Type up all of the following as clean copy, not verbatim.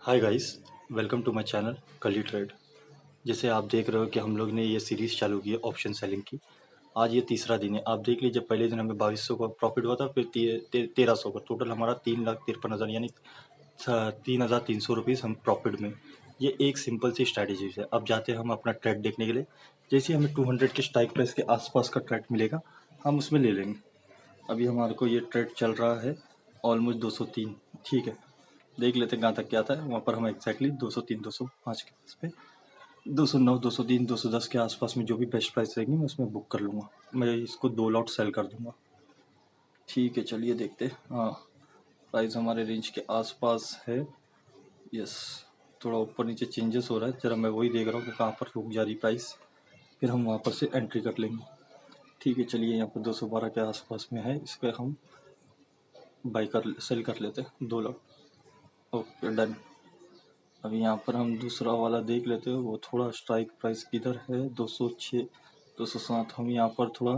Hi guys, welcome to my channel Kali trade. जैसे आप देख रहे हो कि हम लोग ने ये सीरीज़ चालू की है ऑप्शन सेलिंग की। आज ये तीसरा दिन है। आप देख लीजिए, पहले दिन हमें 2200 का प्रॉफिट हुआ था, फिर 1300 का, टोटल हमारा 3,53,000 यानी 3,300 रुपीज़ हम प्रॉफिट में। ये एक सिंपल सी स्ट्रैटेजी है। अब जाते हैं हम अपना ट्रेड देखने के लिए। जैसे हमें 200 के स्ट्राइक प्राइस के आसपास का ट्रेड मिलेगा, हम उसमें ले लेंगे। अभी हमारे को ये ट्रेड चल रहा है ऑलमोस्ट 203। ठीक है, देख लेते हैं कहाँ तक क्या आता है। वहाँ पर हम एग्जैक्टली 203 205 के पास पे 209 203 210 के आसपास में जो भी बेस्ट प्राइस रहेगी मैं उसमें बुक कर लूँगा। मैं इसको 2 लॉट सेल कर दूँगा। ठीक है, चलिए देखते हैं। हाँ, प्राइस हमारे रेंज के आसपास है। यस, थोड़ा ऊपर नीचे चेंजेस हो रहा है, जरा मैं वही देख रहा हूँ कि कहाँ पर रुक जा रही प्राइस, फिर हम वहाँ पर से एंट्री कर लेंगे। ठीक है, चलिए यहाँ पर 212 के आसपास में है, इस पर हम सेल कर लेते हैं 2 लॉट। Okay, done. अभी यहाँ पर हम दूसरा वाला देख लेते हैं, वो थोड़ा स्ट्राइक प्राइस किधर है, 206 207। हम यहाँ पर थोड़ा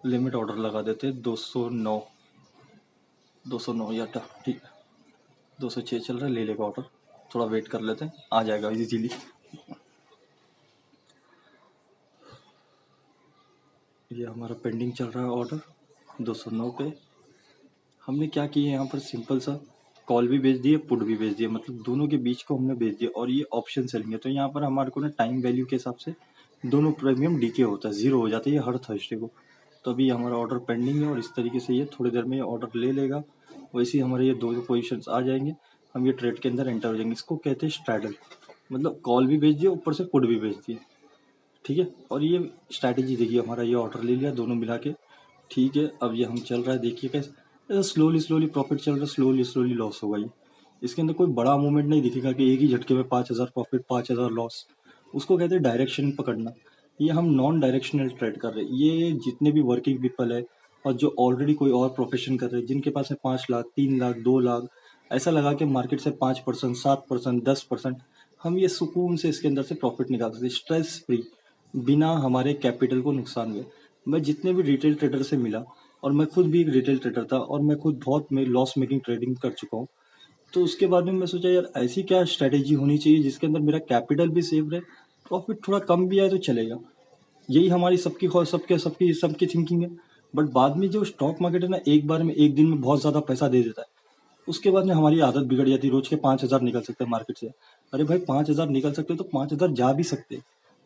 लिमिट ऑर्डर लगा देते हैं, 209 209 या ठीक, 206 चल रहा है, ले लेगा ऑर्डर। थोड़ा वेट कर लेते हैं, आ जाएगा इजीली। ये हमारा पेंडिंग चल रहा है ऑर्डर 209 पे। हमने क्या किया यहाँ पर, सिंपल सा कॉल भी बेच दिए, पुट भी बेच दिए, मतलब दोनों के बीच को हमने बेच दिया। और ये ऑप्शन सेलिंग है, तो यहाँ पर हमारे को ना टाइम वैल्यू के हिसाब से दोनों प्रीमियम डीके होता है, ज़ीरो हो जाता है ये हर थर्सडे को। तो अभी हमारा ऑर्डर पेंडिंग है और इस तरीके से ये थोड़ी देर में ये ऑर्डर ले लेगा। वैसे ही हमारे ये दो पोजीशंस आ जाएंगे, हम ये ट्रेड के अंदर एंटर हो जाएंगे। इसको कहते हैं स्ट्रैडल, मतलब कॉल भी बेच दिए, ऊपर से पुट भी बेच दिए। ठीक है, और ये स्ट्रैटेजी देखिए, हमारा ये ऑर्डर ले लिया दोनों मिला के। ठीक है, अब ये हम चल रहा है, देखिए कैसे स्लोली स्लोली प्रॉफिट चल रहा है, स्लोली स्लोली लॉस होगा। ये इसके अंदर कोई बड़ा मूवमेंट नहीं दिखेगा कि एक ही झटके में 5,000 प्रॉफिट 5,000 लॉस। उसको कहते हैं डायरेक्शन पकड़ना। ये हम नॉन डायरेक्शनल ट्रेड कर रहे हैं। ये जितने भी वर्किंग पीपल है और जो ऑलरेडी कोई और प्रोफेशन कर रहे हैं, जिनके पास है 5 लाख 3 लाख 2 लाख, ऐसा लगा के मार्केट से 5% 7% 10%, हम ये सुकून से इसके अंदर से प्रॉफिट निकाल सकते, स्ट्रेस फ्री, बिना हमारे कैपिटल को नुकसान हुए। मैं जितने भी रिटेल ट्रेडर से मिला, और मैं खुद भी एक रिटेल ट्रेडर था और मैं खुद बहुत में लॉस मेकिंग ट्रेडिंग कर चुका हूँ, तो उसके बाद में मैं सोचा यार ऐसी क्या स्ट्रैटेजी होनी चाहिए जिसके अंदर मेरा कैपिटल भी सेफ रहे, प्रॉफिट थोड़ा कम भी आए तो चलेगा। यही हमारी सबकी सबके सबकी सबकी थिंकिंग है। बट बाद में जो स्टॉक मार्केट है ना, एक बार में एक दिन में बहुत ज़्यादा पैसा दे देता है। उसके बाद में हमारी आदत बिगड़ जाती है, रोज के 5,000 निकल सकते हैं मार्केट से। अरे भाई, 5,000 निकल सकते तो 5,000 जा भी सकते।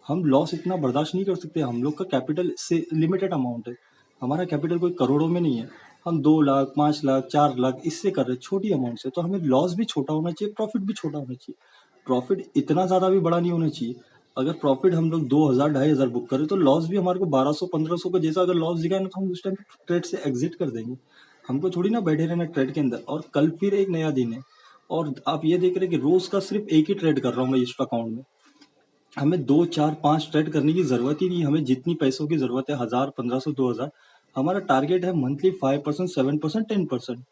हम लॉस इतना बर्दाश्त नहीं कर सकते। हम लोग का कैपिटल से लिमिटेड अमाउंट है, हमारा कैपिटल कोई करोड़ों में नहीं है। हम 2 लाख 5 लाख 4 लाख इससे कर रहे हैं, छोटी अमाउंट से। तो हमें लॉस भी छोटा होना चाहिए, प्रॉफिट भी छोटा होना चाहिए। प्रॉफिट इतना ज़्यादा भी बड़ा नहीं होना चाहिए। अगर प्रॉफिट हम लोग 2,000 2,500 बुक करें, तो लॉस भी हमारे को 1,200 1,500 का जैसा अगर लॉस दिखाए ना, तो हम उस टाइम ट्रेड से एग्जिट कर देंगे। हमको थोड़ी ना बैठे रहना ट्रेड के अंदर। और कल फिर एक नया दिन है, और आप ये देख रहे हैं कि रोज का सिर्फ एक ही ट्रेड कर रहा हूँ मैं इस अकाउंट में। हमें 2 4 5 ट्रेड करने की जरूरत ही नहीं। हमें जितनी पैसों की जरूरत है, 1,000 1,500 2,000, हमारा टारगेट है मंथली 5% 7% 10%,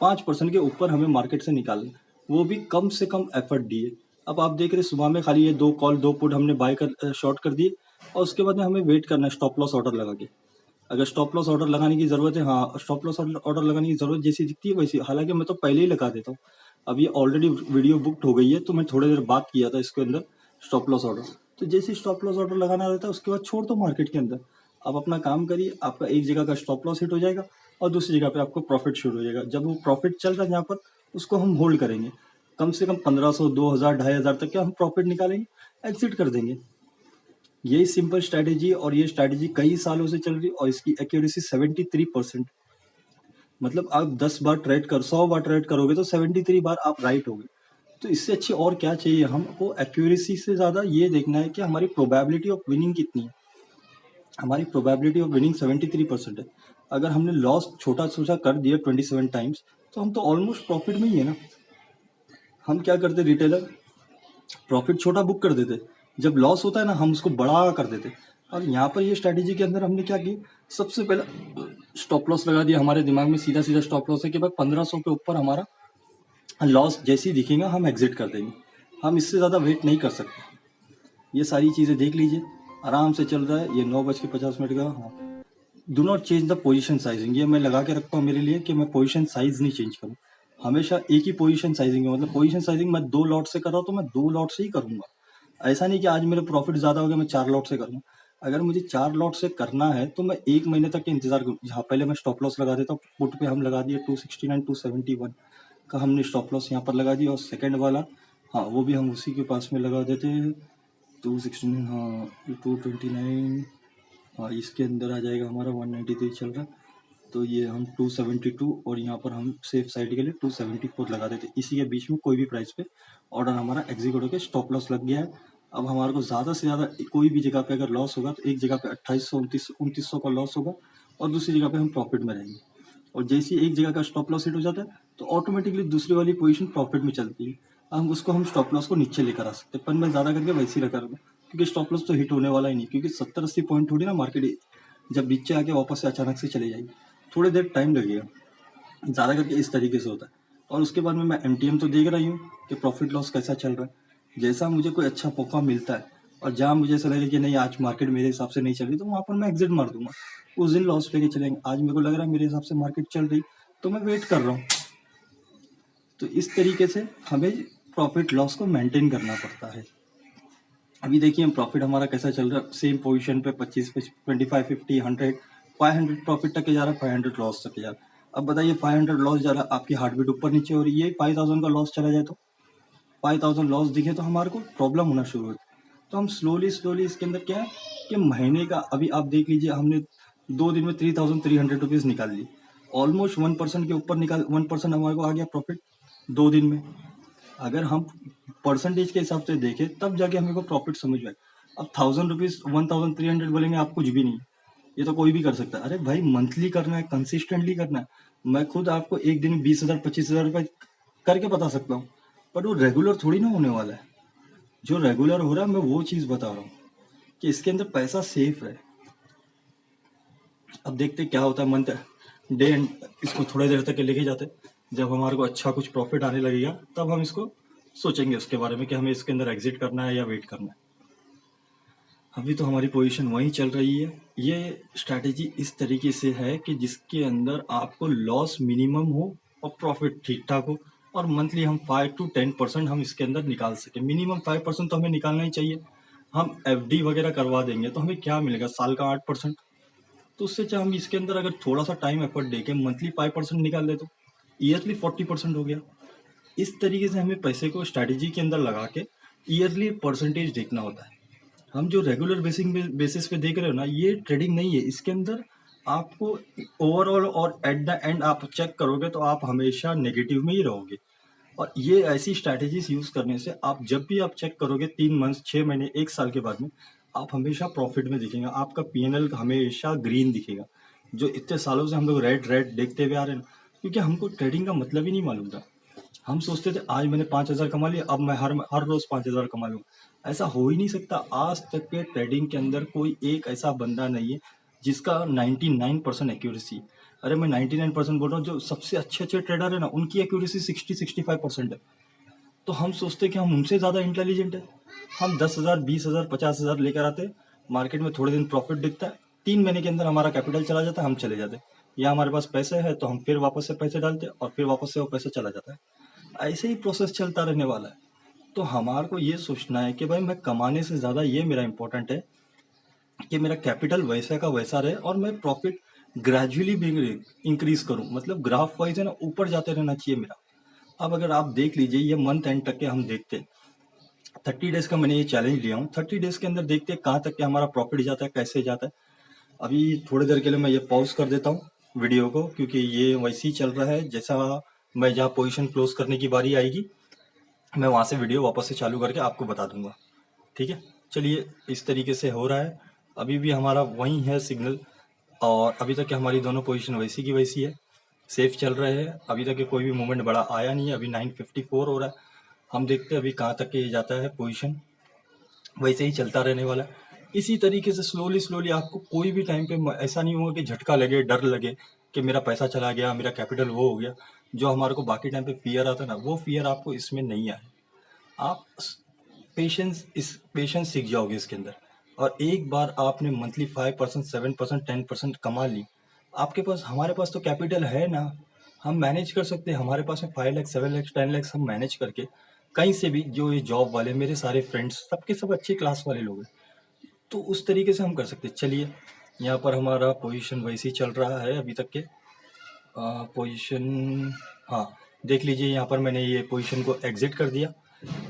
5% के ऊपर हमें मार्केट से निकालना, वो भी कम से कम एफर्ट दिए। अब आप देख रहे हैं, सुबह में खाली ये 2 कॉल 2 पुट हमने बाय कर शॉर्ट कर दिए, और उसके बाद में हमें वेट करना है स्टॉप लॉस ऑर्डर लगा के। अगर स्टॉप लॉस ऑर्डर लगाने की ज़रूरत है, हाँ, स्टॉप लॉस ऑर्डर लगाने की ज़रूरत जैसी दिखती है वैसी, हालांकि मैं तो पहले ही लगा देता हूँ। अब ये ऑलरेडी वीडियो बुकड हो गई है, तो मैं थोड़ी देर बात किया था इसके अंदर स्टॉप लॉस ऑर्डर। तो जैसे स्टॉप लॉस ऑर्डर लगाना रहता है, उसके बाद छोड़ दो मार्केट के अंदर। आप अपना काम करिए, आपका एक जगह का स्टॉप लॉस हिट हो जाएगा और दूसरी जगह पे आपको प्रॉफिट शुरू हो जाएगा। जब वो प्रॉफिट चल रहा है यहाँ पर, उसको हम होल्ड करेंगे। कम से कम 1,500 2,000 2,500 तक के हम प्रॉफिट निकालेंगे, एग्जिट कर देंगे। यही सिंपल स्ट्रैटेजी है, और ये स्ट्रैटेजी कई सालों से चल रही है, और इसकी एक्यूरेसी 73%। मतलब आप 10 बार ट्रेड कर 100 बार ट्रेड करोगे तो 73 बार आप राइट होगे। तो इससे अच्छी और क्या चाहिए हमको? एक्यूरेसी से ज़्यादा ये देखना है कि हमारी प्रोबेबिलिटी ऑफ विनिंग कितनी है। हमारी प्रोबेबिलिटी ऑफ विनिंग 73% है। अगर हमने लॉस छोटा सोचा कर दिया 27 टाइम्स, तो हम तो ऑलमोस्ट प्रॉफिट में ही है ना। हम क्या करते रिटेलर, प्रॉफिट छोटा बुक कर देते, जब लॉस होता है ना हम उसको बड़ा कर देते। और यहाँ पर ये स्ट्रैटेजी के अंदर हमने क्या की, सबसे पहले स्टॉप लॉस लगा दिया। हमारे दिमाग में सीधा सीधा स्टॉप लॉस है कि भाई 1,500 के ऊपर हमारा लॉस जैसे ही दिखेगा हम एग्जिट कर देंगे। हम इससे ज़्यादा वेट नहीं कर सकते। ये सारी चीज़ें देख लीजिए, आराम से चल रहा है। ये 9:50 का। हाँ, do not change the position sizing, ये मैं लगा के रखता हूँ मेरे लिए कि मैं पोजीशन साइज नहीं चेंज करूँ। हमेशा एक ही पोजीशन साइजिंग है, मतलब पोजीशन साइजिंग मैं 2 लॉट से कर रहा हूँ तो मैं 2 लॉट से ही करूँगा। ऐसा नहीं कि आज मेरा प्रॉफिट ज़्यादा हो गया मैं 4 लॉट से करूँगा। अगर मुझे 4 लॉट से करना है तो मैं 1 महीने तक के इंतज़ार करूँ। जहाँ पहले मैं स्टॉप लॉस लगा देता हूँ, पुट पे हम लगा दिए 269 271 का हमने स्टॉप लॉस यहाँ पर लगा दिया, और सेकंड वाला हाँ वो भी हम उसी के पास में लगा देते हैं 269, हाँ 229, हाँ इसके अंदर आ जाएगा हमारा 193 चल रहा है, तो ये हम 272 और यहाँ पर हम सेफ साइड के लिए 274 लगा देते। इसी के बीच में कोई भी प्राइस पे ऑर्डर हमारा एग्जीक्यूट होकर स्टॉप लॉस लग गया है। अब हमारे को ज़्यादा से ज़्यादा कोई भी जगह पे अगर लॉस होगा तो एक जगह पे 2800 2900 का लॉस होगा और दूसरी जगह पे हम प्रॉफिट में रहेंगे। और जैसे ही एक जगह का स्टॉप लॉस हिट हो जाता है तो ऑटोमेटिकली दूसरी वाली पोजीशन प्रॉफिट में चलती है। हम स्टॉप लॉस को नीचे लेकर आ सकते हैं, पर मैं ज़्यादा करके वैसे ही रखा रहूँगा क्योंकि स्टॉप लॉस तो हिट होने वाला ही नहीं, क्योंकि 70-80 पॉइंट थोड़ी ना मार्केट जब नीचे आके वापस से अचानक से चले जाएगी, थोड़ी देर टाइम लगेगा। ज़्यादा करके इस तरीके से होता है। और उसके बाद में मैं एमटीएम तो देख रही हूँ कि प्रॉफिट लॉस कैसा चल रहा है। जैसा मुझे कोई अच्छा मौका मिलता है और जहाँ मुझे ऐसा लगे कि नहीं आज मार्केट मेरे हिसाब से नहीं चल रही तो वहाँ पर मैं एग्जिट मार दूंगा, उस दिन लॉस लेके चलेंगे। आज मेरे को लग रहा है मेरे हिसाब से मार्केट चल रही तो मैं वेट कर रहा हूँ। तो इस तरीके से हमें प्रॉफिट लॉस को मेंटेन करना पड़ता है। अभी देखिए हम प्रॉफिट हमारा कैसा चल रहा है, सेम पोजीशन पे 25 25 50 100 500 प्रॉफिट तक के जा रहा है, 500 लॉस तक के जा रहा है। अब बताइए 500 लॉस जा रहा है, आपकी हार्ट बीट ऊपर नीचे हो रही है, 5000 का लॉस चला जाए तो 5000 लॉस दिखे तो हमारे को प्रॉब्लम होना शुरू होती है। तो हम स्लोली स्लोली इसके अंदर क्या है कि महीने का अभी आप देख लीजिए हमने 2 दिन में 3300 रुपीज़ निकाल ली, ऑलमोस्ट 1% के ऊपर निकाल 1% हमारे को आ गया प्रॉफिट 2 दिन में। अगर हम परसेंटेज के हिसाब से देखें तब जाके हमें को प्रॉफिट समझ में आए। अब 1000 रुपीज़ 1300 बोलेंगे आप कुछ भी नहीं, ये तो कोई भी कर सकता है। अरे भाई मंथली करना है, कंसिस्टेंटली करना है। मैं खुद आपको एक दिन 20,000 25,000 रुपये करके बता सकता हूँ, पर वो रेगुलर थोड़ी ना होने वाला है। जो रेगुलर हो रहा है मैं वो चीज़ बता रहा हूँ कि इसके अंदर पैसा सेफ है। अब देखते क्या होता है मंथ डे एंड, इसको थोड़ी देर तक लेके जाते, जब हमारे को अच्छा कुछ प्रॉफिट आने लगेगा तब हम इसको सोचेंगे उसके बारे में कि हमें इसके अंदर एग्जिट करना है या वेट करना है। अभी तो हमारी पोजीशन वहीं चल रही है। ये स्ट्रैटेजी इस तरीके से है कि जिसके अंदर आपको लॉस मिनिमम हो और प्रॉफिट ठीक ठाक हो, और मंथली हम 5 to 10% हम इसके अंदर निकाल सकें। मिनिमम 5% तो हमें निकालना ही चाहिए। हम एफडी वगैरह करवा देंगे तो हमें क्या मिलेगा, साल का 8%। तो उससे चाहे हम इसके अंदर अगर थोड़ा सा टाइम एफर्ट दे के मंथली 5% निकाल दे तो ईयरली 40% हो गया। इस तरीके से हमें पैसे को स्ट्रैटेजी के अंदर लगा के ईयरली परसेंटेज देखना होता है। हम जो रेगुलर बेसिस पे देख रहे हो ना, ये ट्रेडिंग नहीं है। इसके अंदर आपको ओवरऑल और एट द एंड आप चेक करोगे तो आप हमेशा नेगेटिव में ही रहोगे। और ये ऐसी स्ट्रैटेजीज यूज करने से आप जब भी आप चेक करोगे 3 मंथ 6 महीने 1 साल के बाद में आप हमेशा प्रॉफिट में दिखेगा, आपका पीएनएल हमेशा ग्रीन दिखेगा। जो इतने सालों से हम लोग रेड रेड देखते हुए आ रहे हैं, क्योंकि हमको ट्रेडिंग का मतलब ही नहीं मालूम था। हम सोचते थे आज मैंने 5,000 कमा लिया, अब मैं हर रोज 5,000 कमा लूंगा। ऐसा हो ही नहीं सकता। आज तक के ट्रेडिंग के अंदर कोई एक ऐसा बंदा नहीं है जिसका 99% एक्यूरेसी। अरे मैं 99% बोल रहा हूँ, जो सबसे अच्छे अच्छे ट्रेडर है ना उनकी एक्यूरेसी 60-65% है। तो हम सोचते कि हम उनसे ज़्यादा इंटेलिजेंट है। हम 10,000 20,000 50,000 लेकर आते, मार्केट में थोड़े दिन प्रॉफिट दिखता है, 3 महीने के अंदर हमारा कैपिटल चला जाता है, हम चले जाते, या हमारे पास पैसे है तो हम फिर वापस से पैसे डालते और फिर वापस से वो पैसा चला जाता है। ऐसे ही प्रोसेस चलता रहने वाला है। तो हमारे को ये सोचना है कि भाई मैं कमाने से ज़्यादा ये मेरा इंपॉर्टेंट है कि मेरा कैपिटल वैसा का वैसा रहे और मैं प्रॉफिट ग्रेजुअली भी इंक्रीज करूं, मतलब ग्राफ वाइज है ना ऊपर जाते रहना चाहिए मेरा। अब अगर आप देख लीजिए ये मंथ एंड तक के हम देखते, 30 डेज का मैंने ये चैलेंज लिया हूँ, 30 डेज के अंदर देखते हैं कहाँ तक के हमारा प्रॉफिट जाता है, कैसे जाता है। अभी थोड़ी देर के लिए मैं ये पॉज कर देता हूँ वीडियो को, क्योंकि ये वैसे ही चल रहा है। जैसा मैं जहाँ पोजीशन क्लोज करने की बारी आएगी मैं वहाँ से वीडियो वापस से चालू करके आपको बता दूंगा। ठीक है, चलिए इस तरीके से हो रहा है। अभी भी हमारा वही है सिग्नल, और अभी तक की हमारी दोनों पोजीशन वैसी की वैसी है, सेफ चल रहे हैं। अभी तक के कोई भी मूवमेंट बड़ा आया नहीं है। अभी 954 हो रहा है। हम देखते हैं अभी कहाँ तक के ये जाता है पोजीशन, वैसे ही चलता रहने वाला है। इसी तरीके से स्लोली स्लोली आपको कोई भी टाइम पे ऐसा नहीं होगा कि झटका लगे, डर लगे कि मेरा पैसा चला गया, मेरा कैपिटल वो हो गया। जो हमारे को बाकी टाइम पे फियर आता है ना, वो फियर आपको इसमें नहीं आए। आप पेशेंस सीख जाओगे इसके अंदर। और एक बार आपने मंथली 5% 7% 10% कमा ली, आपके पास हमारे पास तो कैपिटल है ना। हम मैनेज कर सकते हैं, हमारे पास में 5 लाख 7 लाख 10 लाख हम मैनेज करके कहीं से भी, जो ये जॉब वाले मेरे सारे फ्रेंड्स सबके सब अच्छी क्लास वाले लोग हैं, तो उस तरीके से हम कर सकते हैं। चलिए, यहाँ पर हमारा पोजीशन वैसे ही चल रहा है अभी तक के पोजीशन। हाँ, देख लीजिए यहाँ पर मैंने ये पोजीशन को एग्जिट कर दिया।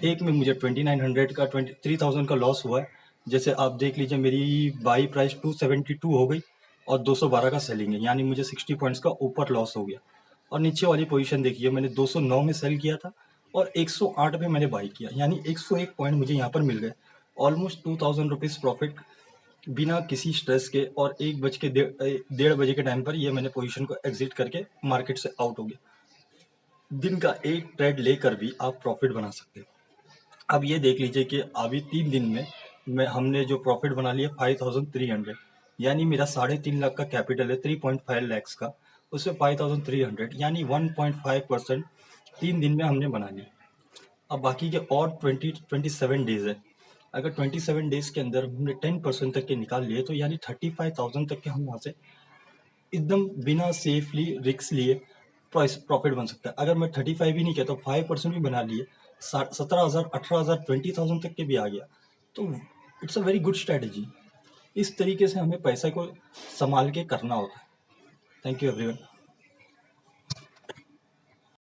एक में मुझे 2900 का 23,000 का लॉस हुआ है। जैसे आप देख लीजिए, मेरी बाई प्राइस 272 हो गई और 212 का सेलिंग है, यानी मुझे 60 पॉइंट्स का ऊपर लॉस हो गया। और नीचे वाली पोजीशन देखिए, मैंने 209 में सेल किया था और 108 पे मैंने बाई किया, यानी 101 पॉइंट मुझे यहाँ पर मिल गए। ऑलमोस्ट 2000 रुपीज़ प्रॉफिट बिना किसी स्ट्रेस के। और 1:30 बजे के टाइम पर ये मैंने पोजीशन को एग्जिट करके मार्केट से आउट हो गया। दिन का एक ट्रेड लेकर भी आप प्रॉफिट बना सकते हैं। अब ये देख लीजिए कि अभी 3 दिन में हमने जो प्रॉफिट बना लिया 5300, यानी मेरा 3.5 लाख का कैपिटल है 3.5 लैक्स का, उसमें 5300 यानी 1.5% 3 दिन में हमने बना लिया। अब बाकी के और 27 डेज है। अगर 27 डेज के अंदर हमने 10% तक के निकाल लिए, तो यानी 35,000 तक के हम वहाँ से एकदम बिना सेफली रिस्क लिए प्रॉफिट बन सकता है। अगर मैं 35 भी नहीं किया तो 5% भी बना लिए, 17,000 18,000 20,000 तक के भी आ गया, तो it's a very good strategy. इस तरीके से हमें पैसा को संभाल के करना होता है। Thank you everyone.